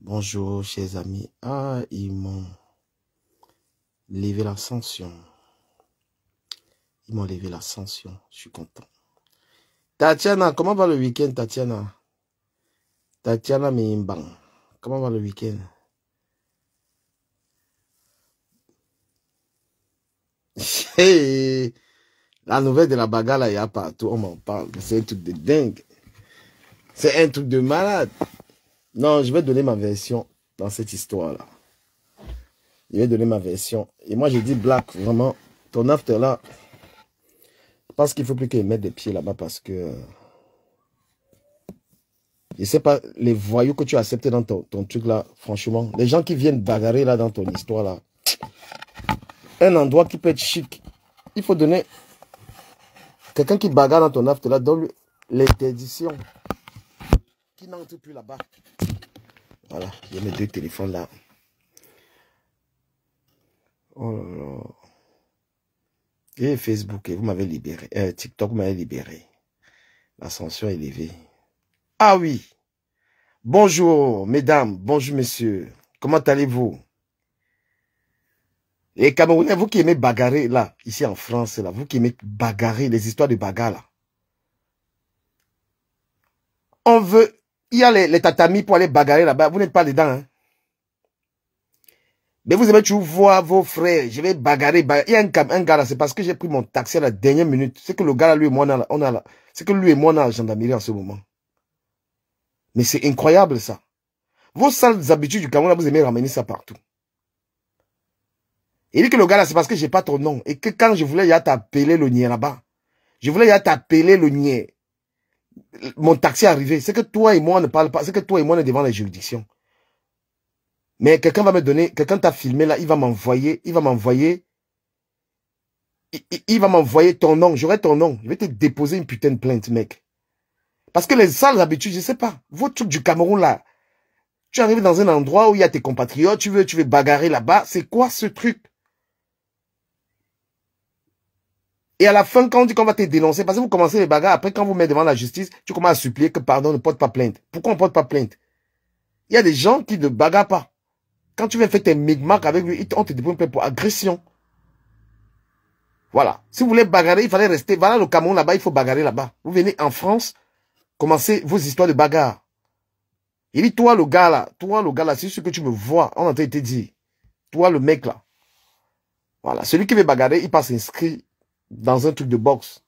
Bonjour, chers amis. Ah, ils m'ont levé l'ascension. Ils m'ont levé l'ascension. Je suis content. Tatiana, comment va le week-end, Tatiana? Tatiana Mimbang. Comment va le week-end? Hey, la nouvelle de la bagarre, là, il y a partout. On m'en parle. C'est un truc de dingue. C'est un truc de malade. Non, je vais donner ma version dans cette histoire-là. Je vais donner ma version. Et moi, j'ai dit, Black, vraiment, ton after là, je pense qu'il ne faut plus qu'il mette des pieds là-bas parce que... je ne sais pas, les voyous que tu as acceptés dans ton truc là, franchement, les gens qui viennent bagarrer là dans ton histoire là, un endroit qui peut être chic, il faut donner... Quelqu'un qui bagarre dans ton after là, donne l'interdiction. Qui n'entre plus là-bas. Voilà, il y a mes deux téléphones là. Oh là là. Et Facebook, vous m'avez libéré. TikTok, vous m'avez libéré. L'ascension élevée. Ah oui. Bonjour, mesdames. Bonjour, messieurs. Comment allez-vous? Les Camerounais, vous qui aimez bagarrer là, ici en France, là, vous qui aimez bagarrer, les histoires de bagarre là. On veut... Il y a les tatamis pour aller bagarrer là-bas. Vous n'êtes pas dedans, hein. Mais vous aimez toujours voir vos frères. Je vais bagarrer. Il y a un gars là, c'est parce que j'ai pris mon taxi à la dernière minute. C'est que le gars là, lui et moi, c'est que lui et moi, on a la gendarmerie en ce moment. Mais c'est incroyable ça. Vos sales habitudes du Cameroun, là, vous aimez ramener ça partout. Il dit que le gars là, c'est parce que j'ai pas ton nom. Et que quand je voulais y aller t'appeler le niais là-bas, je voulais y aller t'appeler le niais. Mon taxi est arrivé. C'est que toi et moi, on ne parle pas. C'est que toi et moi, on est devant la juridiction. Mais quelqu'un va me donner, quelqu'un t'a filmé là, il va m'envoyer ton nom, j'aurai ton nom. Je vais te déposer une putain de plainte, mec. Parce que les sales habitudes, je sais pas, vos trucs du Cameroun là, tu arrives dans un endroit où il y a tes compatriotes, tu veux bagarrer là-bas, c'est quoi ce truc? Et à la fin, quand on dit qu'on va te dénoncer, parce que vous commencez les bagarres, après quand vous mettez devant la justice, tu commences à supplier que pardon, ne porte pas plainte. Pourquoi on ne porte pas plainte? Il y a des gens qui ne bagarrent pas. Quand tu viens faire tes micmacs avec lui, on te dépose plainte pour agression. Voilà. Si vous voulez bagarrer, il fallait rester. Voilà le Cameroun là-bas, il faut bagarrer là-bas. Vous venez en France, commencez vos histoires de bagarre. Il dit, toi le gars là, c'est ce que tu me vois, on a été dit. Toi le mec là. Voilà. Celui qui veut bagarrer, il passe inscrit dans un truc de boxe.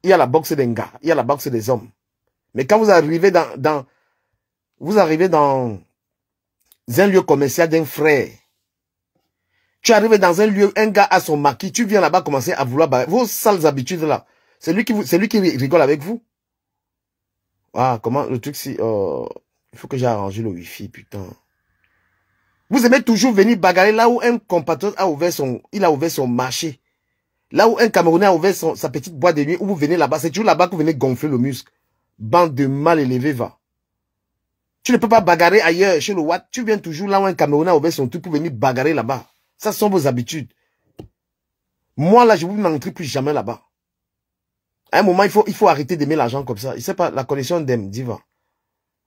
Il y a la boxe des gars, il y a la boxe des hommes. Mais quand vous arrivez vous arrivez dans un lieu commercial d'un frère, tu arrives dans un lieu, un gars a son maquis, tu viens là-bas commencer à vouloir bagarrer. Vos sales habitudes là, c'est lui qui rigole avec vous. Ah, comment le truc si... il faut que j'ai arrangé le wifi, putain. Vous aimez toujours venir bagarrer là où un compatriote a ouvert son marché. Là où un Camerounais a ouvert sa petite boîte de nuit, où vous venez là-bas, c'est toujours là-bas que vous venez gonfler le muscle. Bande de mal élevés, va. Tu ne peux pas bagarrer ailleurs, chez le Watt. Tu viens toujours là où un Camerounais a ouvert son truc pour venir bagarrer là-bas. Ça sont vos habitudes. Moi, là, je ne vous n'entrerai plus jamais là-bas. À un moment, il faut arrêter d'aimer l'argent comme ça. Il sait pas, la connexion d'aime, diva.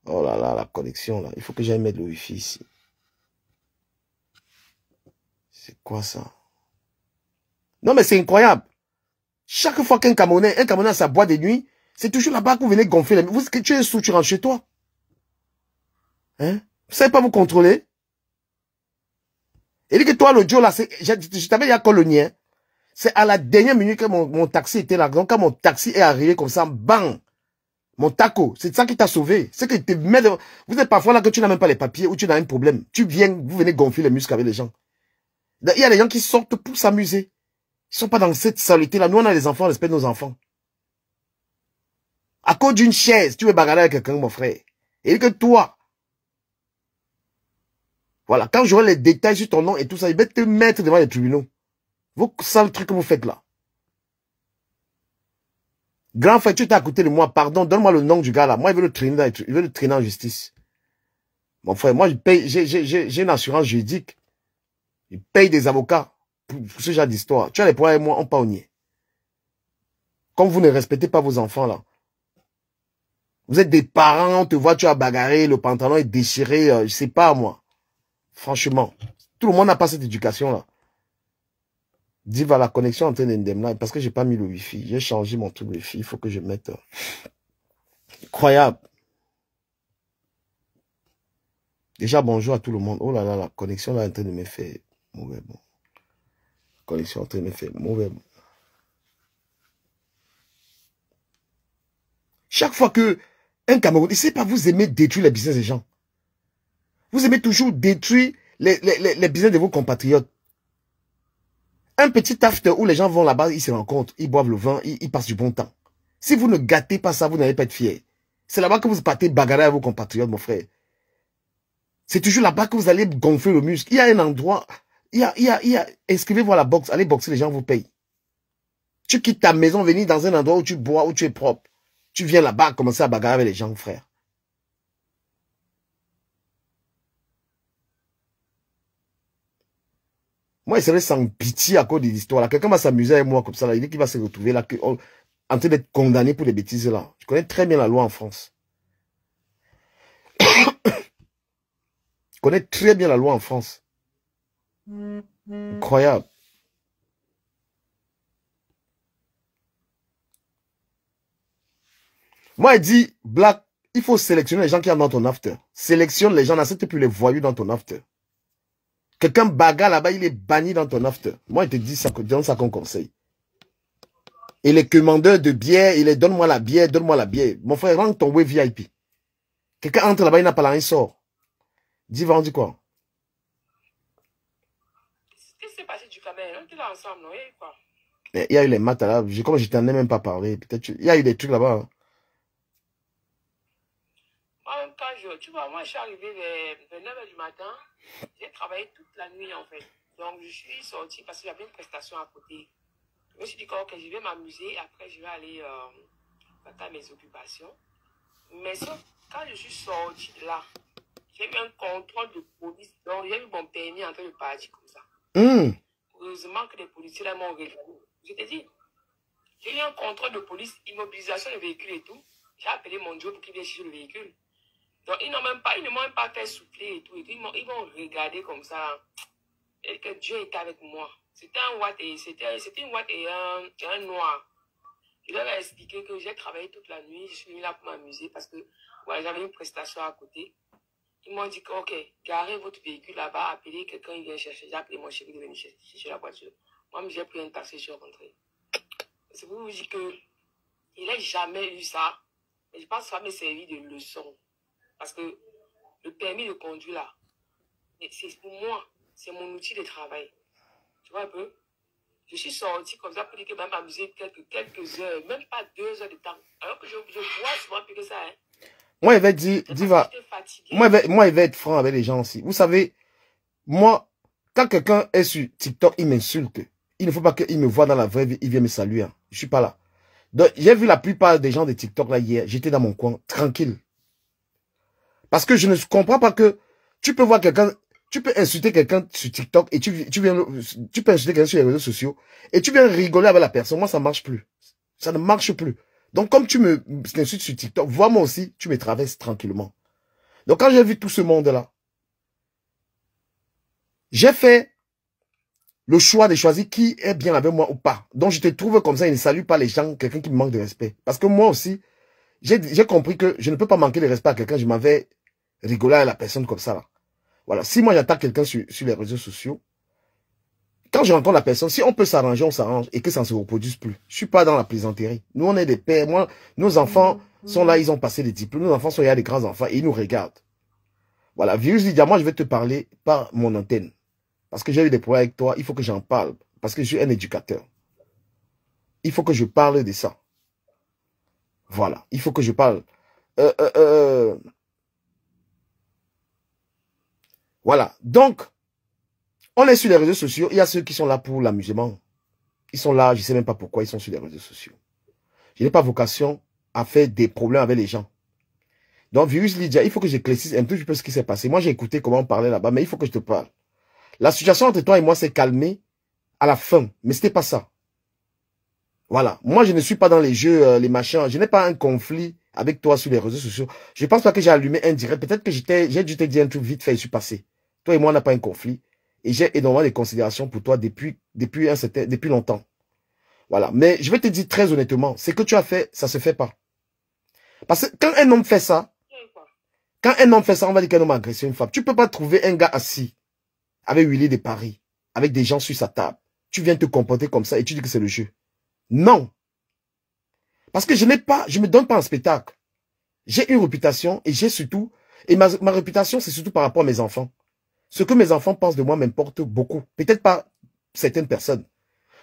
Oh là là, la connexion, là. Il faut que j'aille mettre le wifi ici. C'est quoi ça? Non, mais c'est incroyable. Chaque fois qu'un Camerounais a sa boîte de nuit, c'est toujours là-bas que vous venez gonfler. Tu es sous, tu rentres chez toi. Hein? Vous savez pas vous contrôler? Et dit que toi, le Joe, là, je t'avais dit à Cologne, c'est à la dernière minute que mon taxi était là. Donc, quand mon taxi est arrivé comme ça, bang! Mon taco, c'est ça qui t'a sauvé. C'est que vous êtes parfois là que tu n'as même pas les papiers ou tu as un problème. Vous venez gonfler les muscles avec les gens. Il y a des gens qui sortent pour s'amuser. Ils sont pas dans cette saleté-là. Nous, on a les enfants, on respecte nos enfants. À cause d'une chaise, tu veux bagarrer avec quelqu'un, mon frère. Et que toi, voilà, quand j'aurai les détails sur ton nom et tout ça, il va te mettre devant les tribunaux. Vos sales trucs que vous faites là. Grand frère, tu t'es à côté de moi, pardon, donne-moi le nom du gars là. Moi, il veut le traîner en justice. Mon frère, moi, je paye, j'ai une assurance juridique. Je paye des avocats pour ce genre d'histoire. Tu as les problèmes avec moi, on pas au nier. Comme vous ne respectez pas vos enfants là. Vous êtes des parents, on te voit, tu as bagarré, le pantalon est déchiré, je sais pas moi. Franchement, tout le monde n'a pas cette éducation-là. Diva, la connexion entre Ndemna, parce que j'ai pas mis le Wi-Fi. J'ai changé mon truc Wi-Fi, il faut que je mette... Incroyable. Déjà, bonjour à tout le monde. Oh là là, la connexion là est en train de me faire mauvais. Bon. La connexion est en train de me faire mauvais. Bon. Chaque fois que un Camerounais, c'est pas vous aimez détruire les business des gens. Vous aimez toujours détruire les business de vos compatriotes. Un petit after où les gens vont là-bas, ils se rencontrent, ils boivent le vin, ils passent du bon temps. Si vous ne gâtez pas ça, vous n'allez pas être fiers. C'est là-bas que vous partez bagarrer à vos compatriotes, mon frère. C'est toujours là-bas que vous allez gonfler le muscle. Il y a un endroit, inscrivez-vous à la boxe, allez boxer, les gens vous payent. Tu quittes ta maison, venir dans un endroit où tu bois, où tu es propre. Tu viens là-bas commencer à bagarrer avec les gens, frère. Moi, il serait sans pitié à cause de l'histoire là. Quelqu'un va s'amuser avec moi comme ça là. Il dit qu'il va se retrouver là, en train d'être condamné pour des bêtises là. Je connais très bien la loi en France. Je connais très bien la loi en France. Incroyable. Moi, il dit, Black, il faut sélectionner les gens qui sont dans ton after. Sélectionne les gens, n'accepte plus les voyous dans ton after. Quelqu'un bagarre là-bas, il est banni dans ton after. Moi, il te dit ça, donne ça comme conseil. Et les commandeurs de bière, il est donne-moi la bière, donne-moi la bière. Mon frère, rentre ton web VIP. Quelqu'un entre là-bas, il n'a pas la, il sort. Dis, va, on dit quoi? Qu'est-ce qui s'est passé du Cameroun? On était là ensemble, non? Et quoi? Il y a eu les maths là, comme je t'en ai même pas parlé. Peut-être il y a eu des trucs là-bas. Hein. Moi, tu vois, moi, je suis arrivé vers 9h du matin. J'ai travaillé toute la nuit, en fait. Donc, je suis sortie parce qu'il y avait une prestation à côté. Je me suis dit, ok, je vais m'amuser. Après, je vais aller à mes occupations. Mais sauf, quand je suis sortie de là, j'ai eu un contrôle de police. Donc, j'ai eu mon permis en train de partir comme ça. Heureusement que les policiers là m'ont regardé. Je te dis, j'ai eu un contrôle de police, immobilisation de véhicule et tout. J'ai appelé mon job pour qu'il vienne chercher le véhicule. Donc, ils ne m'ont même pas fait souffler et tout. Ils m'ont regardé comme ça. Et que Dieu était avec moi. C'était un Watt et c'était une Watt et un noir. Je leur ai expliqué que j'ai travaillé toute la nuit. Je suis venu là pour m'amuser parce que ouais, j'avais une prestation à côté. Ils m'ont dit que, ok, garez votre véhicule là-bas, appelez quelqu'un, il vient chercher. J'ai appelé mon chéri de venir chercher la voiture. Moi, j'ai pris un taxi, je suis rentré. C'est pour vous dire que il n'a jamais eu ça. Mais je pense que ça m'a servi de leçon. Parce que le permis de conduire là, c'est pour moi, c'est mon outil de travail. Tu vois un peu? Je suis sorti comme ça pour dire que même m'amuser quelques heures, même pas 2 heures de temps. Alors que je vois souvent plus que ça. Hein. Moi, il va dire, Diva, moi, il va être franc avec les gens aussi. Vous savez, moi, quand quelqu'un est sur TikTok, il m'insulte. Il ne faut pas qu'il me voie dans la vraie vie, il vient me saluer. Hein. Je suis pas là. Donc, j'ai vu la plupart des gens de TikTok là hier. J'étais dans mon coin, tranquille. Parce que je ne comprends pas que tu peux voir quelqu'un, tu peux insulter quelqu'un sur TikTok et tu peux insulter quelqu'un sur les réseaux sociaux et tu viens rigoler avec la personne. Moi, ça ne marche plus. Ça ne marche plus. Donc, comme tu m'insultes sur TikTok, vois-moi aussi, tu me traverses tranquillement. Donc, quand j'ai vu tout ce monde-là, j'ai fait le choix de choisir qui est bien avec moi ou pas. Donc, je te trouve comme ça et ne salue pas les gens, quelqu'un qui me manque de respect. Parce que moi aussi, j'ai compris que je ne peux pas manquer de respect à quelqu'un. Je m'avais rigolé à la personne comme ça. Là. Voilà. Si moi, j'attaque quelqu'un sur les réseaux sociaux, quand je rencontre la personne, si on peut s'arranger, on s'arrange et que ça ne se reproduise plus. Je suis pas dans la plaisanterie. Nous, on est des pères. Moi, nos enfants sont là, ils ont passé des diplômes. Nos enfants sont là, des grands enfants et ils nous regardent. Voilà. Virus Lydia, moi, je vais te parler par mon antenne. Parce que j'ai eu des problèmes avec toi. Il faut que j'en parle. Parce que je suis un éducateur. Il faut que je parle de ça. Voilà. Il faut que je parle. Voilà. Donc, on est sur les réseaux sociaux. Il y a ceux qui sont là pour l'amusement. Ils sont là, je ne sais même pas pourquoi ils sont sur les réseaux sociaux. Je n'ai pas vocation à faire des problèmes avec les gens. Donc, Virus Lydia, il faut que j'éclaircisse un tout petit peu ce qui s'est passé. Moi, j'ai écouté comment on parlait là-bas, mais il faut que je te parle. La situation entre toi et moi s'est calmée à la fin, mais ce n'était pas ça. Voilà. Moi, je ne suis pas dans les jeux, les machins. Je n'ai pas un conflit avec toi sur les réseaux sociaux. Je pense pas que j'ai allumé un direct. Peut-être que j'ai dû te dire un truc vite fait et je suis passé. Toi et moi, on n'a pas un conflit. Et j'ai énormément de considération pour toi depuis longtemps. Voilà. Mais je vais te dire très honnêtement, ce que tu as fait, ça se fait pas. Parce que quand un homme fait ça, on va dire qu'un homme a agressé une femme. Tu peux pas trouver un gars assis avec Willy de Paris, avec des gens sur sa table. Tu viens te comporter comme ça et tu dis que c'est le jeu. Non. Parce que je me donne pas un spectacle. J'ai une réputation et j'ai surtout, et ma réputation, c'est surtout par rapport à mes enfants. Ce que mes enfants pensent de moi m'importe beaucoup. Peut-être pas certaines personnes.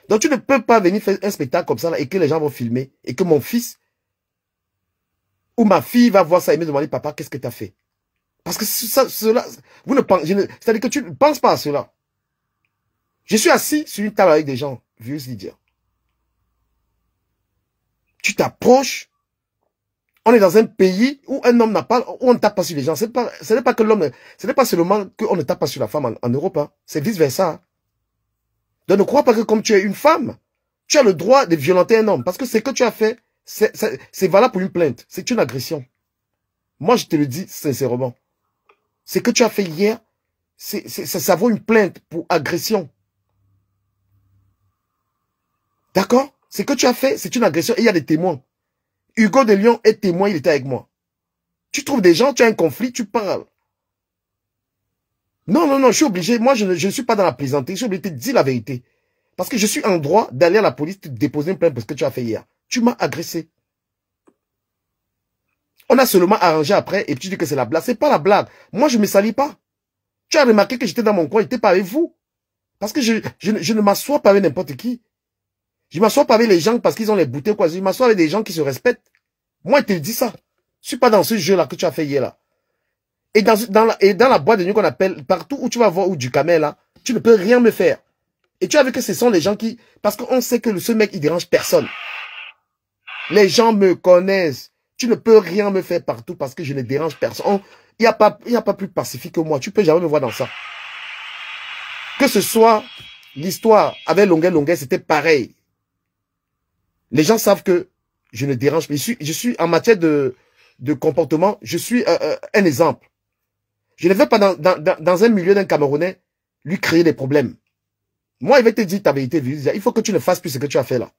Donc tu ne peux pas venir faire un spectacle comme ça là, et que les gens vont filmer et que mon fils ou ma fille va voir ça et me demander, papa, qu'est-ce que tu as fait? Parce que cela, vous ne pensez, c'est-à-dire que tu ne penses pas à cela. Je suis assis sur une table avec des gens, vieux Lydia. Tu t'approches. On est dans un pays où un homme n'a pas, où on ne tape pas sur les gens. Ce n'est pas que l'homme, ce n'est pas seulement qu'on ne tape pas sur la femme en Europe. Hein. C'est vice versa. Donc ne crois pas que comme tu es une femme, tu as le droit de violenter un homme. Parce que ce que tu as fait, c'est valable pour une plainte. C'est une agression. Moi, je te le dis sincèrement. Ce que tu as fait hier, ça vaut une plainte pour agression. D'accord? Ce que tu as fait, c'est une agression et il y a des témoins. Hugo de Lyon est témoin, il était avec moi. Tu trouves des gens, tu as un conflit, tu parles. Non, non, non, je suis obligé. Moi, je ne suis pas dans la plaisanterie. Je suis obligé de te dire la vérité. Parce que je suis en droit d'aller à la police te déposer une plainte pour ce que tu as fait hier. Tu m'as agressé. On a seulement arrangé après et tu dis que c'est la blague. C'est pas la blague. Moi, je ne me salis pas. Tu as remarqué que j'étais dans mon coin, je n'étais pas avec vous. Parce que je ne m'assois pas avec n'importe qui. Je ne m'assois pas avec les gens parce qu'ils ont les bouteilles, quoi. Je m'assois avec des gens qui se respectent. Moi, je te dis ça. Je suis pas dans ce jeu-là que tu as fait hier, là. Et dans la boîte de nuit qu'on appelle, partout où tu vas voir, ou du camel, là, tu ne peux rien me faire. Et tu as vu que ce sont les gens qui, parce qu'on sait que ce mec, il dérange personne. Les gens me connaissent. Tu ne peux rien me faire partout parce que je ne dérange personne. Il n'y a pas plus pacifique que moi. Tu peux jamais me voir dans ça. Que ce soit l'histoire avec Longuet, c'était pareil. Les gens savent que je ne dérange pas. Je suis en matière de comportement, je suis un exemple. Je ne vais pas dans un milieu d'un Camerounais lui créer des problèmes. Moi, il va te dire ta vérité. Il faut que tu ne fasses plus ce que tu as fait là.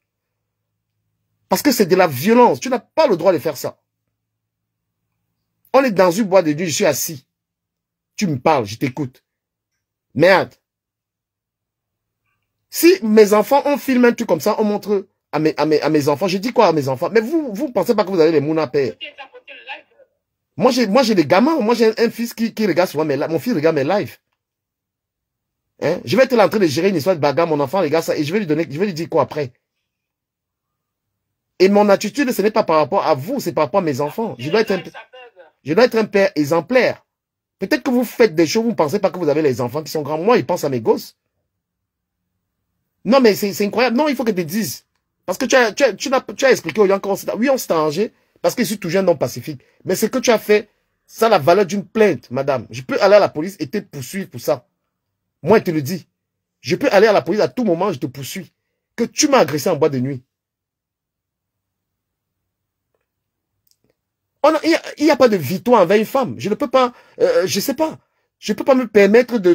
Parce que c'est de la violence. Tu n'as pas le droit de faire ça. On est dans une boîte de nuit, je suis assis. Tu me parles, je t'écoute. Merde. Si mes enfants, on filme un truc comme ça, on montre à mes enfants. Je dis quoi à mes enfants? Mais vous ne pensez pas que vous avez les mouns à paix. Moi, j'ai des gamins. Moi, j'ai un fils qui regarde souvent mes lives. Mon fils regarde mes lives. Hein? Je vais être là en train de gérer une histoire de bagarre. Mon enfant regarde ça et je vais lui dire quoi après? Et mon attitude, ce n'est pas par rapport à vous, c'est par rapport à mes enfants. Je dois être un père exemplaire. Peut-être que vous faites des choses, vous ne pensez pas que vous avez les enfants qui sont grands. Moi, ils pensent à mes gosses. Non, mais c'est incroyable. Non, il faut que tu te dises. Parce que tu as expliqué aux gens qu'on s'est... Oui, on s'est arrangé parce que je suis toujours un homme pacifique. Mais ce que tu as fait, ça a la valeur d'une plainte, madame. Je peux aller à la police et te poursuivre pour ça. Moi, je te le dis. Je peux aller à la police à tout moment, je te poursuis. Que tu m'as agressé en boîte de nuit. Il n'y a pas de victoire envers une femme. Je ne peux pas, je sais pas. Je ne peux pas me permettre de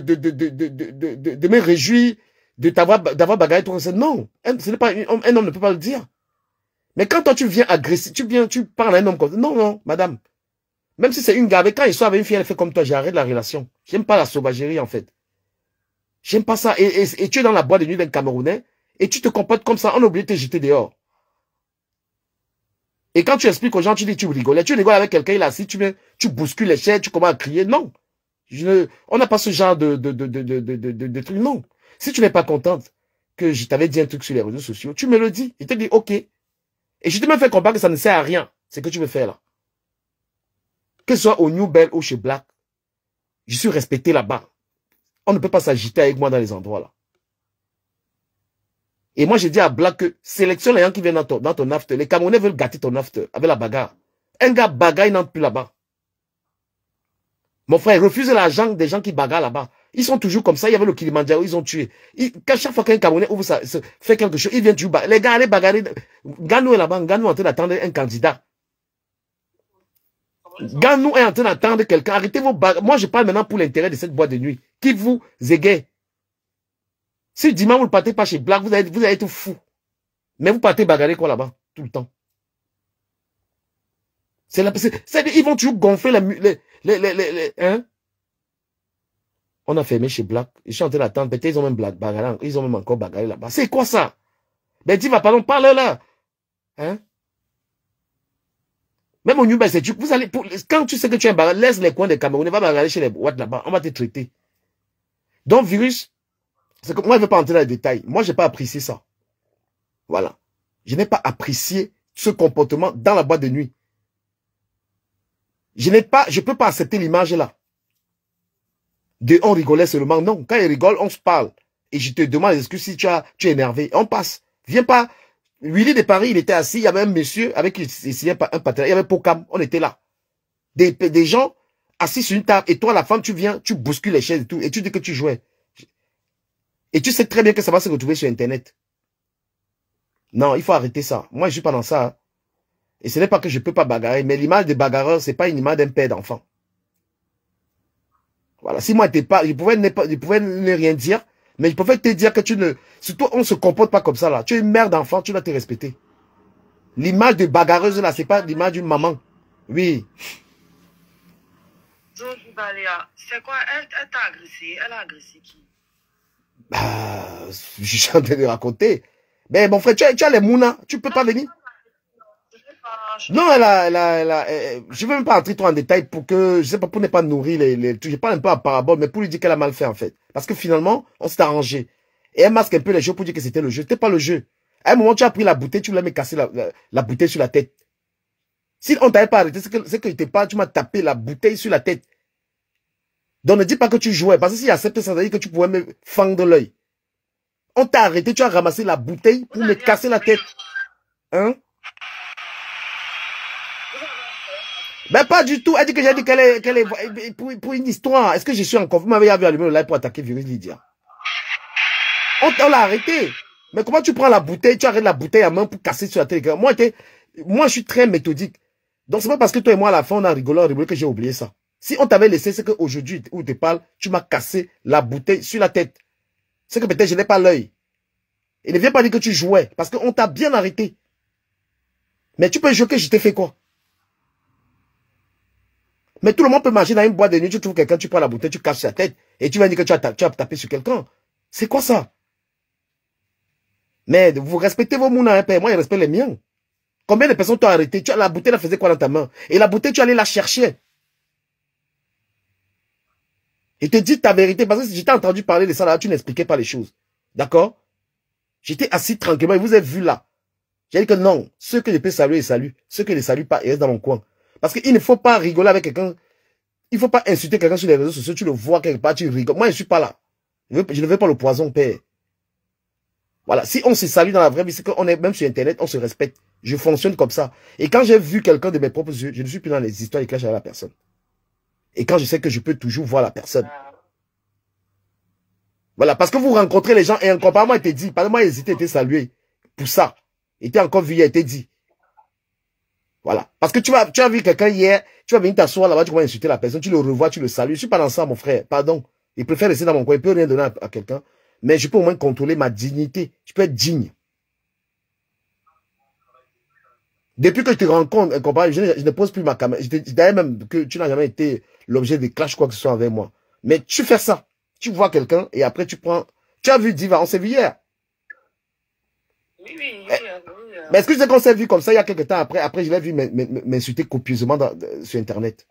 me réjouir d'avoir bagarré toi. Non, ce n'est pas un homme ne peut pas le dire. Mais quand toi tu viens agresser, tu parles à un homme comme ça. Non, non, madame. Même si c'est une gars, quand il soit avec une fille, elle fait comme toi, j'arrête la relation. J'aime pas la sauvagerie en fait. J'aime pas ça. Et tu es dans la boîte de nuit d'un Camerounais et tu te comportes comme ça, on oublie de te jeter dehors. Et quand tu expliques aux gens, tu dis tu rigoles. Tu rigoles avec quelqu'un, il est assis, tu bouscules les chaises, tu commences à crier. Non. On n'a pas ce genre de truc. Non. Si tu n'es pas contente que je t'avais dit un truc sur les réseaux sociaux, tu me le dis. Je te dis OK. Et je te me fais comprendre que ça ne sert à rien, ce que tu veux faire là. Que ce soit au New Bell ou chez Black, je suis respecté là-bas. On ne peut pas s'agiter avec moi dans les endroits là. Et moi, j'ai dit à Black que sélectionne les gens qui viennent dans ton after. Les Camerounais veulent gâter ton after avec la bagarre. Un gars bagarre, il n'entre plus là-bas. Mon frère, refuse l'argent des gens qui bagarrent là-bas. Ils sont toujours comme ça. Il y avait le Kilimanjaro, ils ont tué. Chaque fois qu'un Camerounais ouvre ça, fait quelque chose, il vient tuer. Les gars, allez bagarrer. Ganou est là-bas. Ganou est en train d'attendre un candidat. Ganou est en train d'attendre quelqu'un. Arrêtez vos bagarres. Moi, je parle maintenant pour l'intérêt de cette boîte de nuit. Qui vous égaye. Si dimanche, vous ne partez pas chez Black, vous allez être fou. Mais vous partez bagarrer quoi là-bas, tout le temps. Ils vont toujours gonfler hein? On a fermé chez Black. Ils sont en train d'attendre. Peut-être ils ont même bagarré. Ils ont même encore bagarré là-bas. C'est quoi ça? Ben dis, va, pardon, parle là. Hein? Même au New York, vous allez, quand tu sais que tu es un bagarre, laisse les coins des Camerounais, va bagarrer chez les Ouatt là-bas. On va te traiter. Donc, virus, c'est que moi, je ne veux pas entrer dans les détails. Moi, je n'ai pas apprécié ça. Voilà. Je n'ai pas apprécié ce comportement dans la boîte de nuit. Je ne peux pas accepter l'image là. On rigolait seulement. Non, quand ils rigolent, on se parle. Et je te demande des excuses si tu es énervé. On passe. Viens pas. Willy de Paris, il était assis. Il y avait un monsieur avec qui il signait un partenaire. Il y avait Pocam. On était là. Des gens assis sur une table. Et toi, la femme, tu viens, tu bouscules les chaises et tout. Et tu dis que tu jouais. Et tu sais très bien que ça va se retrouver sur Internet. Non, il faut arrêter ça. Moi, je suis pas dans ça. Hein. Et ce n'est pas que je peux pas bagarrer. Mais l'image des bagarreurs, c'est pas une image d'un père d'enfant. Voilà. Si moi, je pouvais ne rien dire. Mais je pouvais te dire que tu ne... Surtout, on ne se comporte pas comme ça, là. Tu es une mère d'enfant, tu dois te respecter. L'image de bagarreuse, là, c'est pas l'image d'une maman. Oui. C'est quoi? Elle t'a agressé. Elle a agressé qui? Je suis en train de raconter. Mais mon frère, tu as les mounas. Tu peux pas venir. Non, je veux même pas entrer trop en détail pour que, je sais pas, pour ne pas nourrir je parle un peu à parabole, mais pour lui dire qu'elle a mal fait, en fait. Parce que finalement, on s'est arrangé. Et elle masque un peu les choses pour dire que c'était le jeu. C'était pas le jeu. À un moment, tu as pris la bouteille, tu l'as mis casser la bouteille sur la tête. Si on t'avait pas arrêté, c'est que tu m'as tapé la bouteille sur la tête. Donc ne dis pas que tu jouais, parce que s'il accepte ça, ça veut dire que tu pouvais me fendre l'œil. On t'a arrêté, tu as ramassé la bouteille pour me casser la tête. Hein? Ben pas du tout. Elle dit que j'ai dit qu'elle est pour une histoire. Est-ce que je suis encore... Vous m'avez allumé le live pour attaquer Virus Lydia. On l'a arrêté. Mais comment tu prends la bouteille, tu arrêtes la bouteille à main pour casser sur la tête? Moi, je suis très méthodique. Donc c'est pas parce que toi et moi à la fin on a rigolé que j'ai oublié ça. Si on t'avait laissé, c'est qu'aujourd'hui où je te parle, tu m'as cassé la bouteille sur la tête. C'est que peut-être je n'ai pas l'œil. Et ne viens pas dire que tu jouais, parce qu'on t'a bien arrêté. Mais tu peux jouer que je t'ai fait quoi? Mais tout le monde peut marcher dans une boîte de nuit, tu trouves quelqu'un, tu prends la bouteille, tu casses sa tête, et tu vas dire que tu as tapé sur quelqu'un. C'est quoi ça? Mais vous respectez vos mounas, hein, moi je respecte les miens. Combien de personnes t'ont arrêté? La bouteille, la faisait quoi dans ta main? Et la bouteille, tu allais la chercher. Et te dis ta vérité, parce que si j'étais entendu parler de ça là, tu n'expliquais pas les choses. D'accord? J'étais assis tranquillement, et vous avez vu là. J'ai dit que non, ceux que je peux saluer, ils saluent. Ceux que je ne salue pas, ils restent dans mon coin. Parce qu'il ne faut pas rigoler avec quelqu'un. Il ne faut pas insulter quelqu'un sur les réseaux sociaux. Tu le vois quelque part, tu rigoles. Moi, je ne suis pas là. Je ne veux pas le poison, père. Voilà. Si on se salue dans la vraie vie, c'est qu'on est même sur Internet, on se respecte. Je fonctionne comme ça. Et quand j'ai vu quelqu'un de mes propres yeux, je ne suis plus dans les histoires de clash avec la personne. Et quand je sais que je peux toujours voir la personne. Voilà. Parce que vous rencontrez les gens et un comportement était dit. Par exemple, moi, hésité, était salué. Pour ça. Il était encore vu, il a été dit. Voilà. Parce que tu as vu quelqu'un hier, tu vas venir t'asseoir là-bas, tu vas insulter la personne, tu le revois, tu le salues. Je suis pas dans ça, mon frère. Pardon. Il préfère rester dans mon coin. Il peut rien donner à quelqu'un. Mais je peux au moins contrôler ma dignité. Je peux être digne. Depuis que je te rencontre, je ne pose plus ma caméra. D'ailleurs même que tu n'as jamais été l'objet de clash quoi que ce soit avec moi. Mais tu fais ça. Tu vois quelqu'un et après tu prends... Tu as vu Diva, on s'est vu hier. Oui. Mais est-ce que je sais qu'on s'est vu comme ça il y a quelques temps après je l'ai vu m'insulter copieusement sur Internet.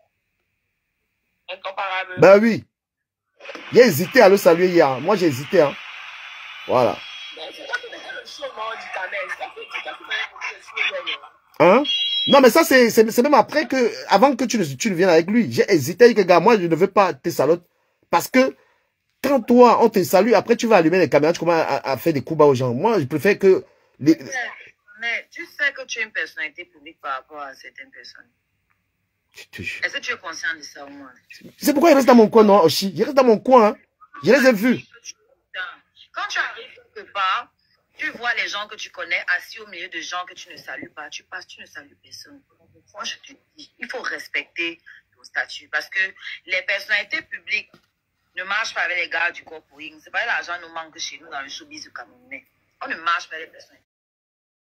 Incomparable. Ben oui. J'ai hésité à le saluer hier. Moi j'ai hésité. Hein. Voilà. Hein? Non mais ça c'est même après que, avant que tu ne viennes avec lui. J'ai hésité que gars, moi je ne veux pas te saluer. Parce que quand toi on te salue, après tu vas allumer les caméras, tu commences à faire des coups bas aux gens. Moi je préfère que... Mais tu sais que tu es une personnalité publique par rapport à certaines personnes. Est-ce que tu es conscient de ça au moins? C'est pourquoi il reste dans mon coin, non, aussi. Il reste dans mon coin. Hein. Je les ai vus. Quand tu arrives quelque part, tu vois les gens que tu connais assis au milieu de gens que tu ne salues pas. Tu passes, tu ne salues personne. Moi, je te dis, il faut respecter ton statut parce que les personnalités publiques ne marchent pas avec les gars du corps pour rien. C'est pas l'argent nous manque chez nous dans le showbiz camerounais. On ne marche pas avec les personnalités.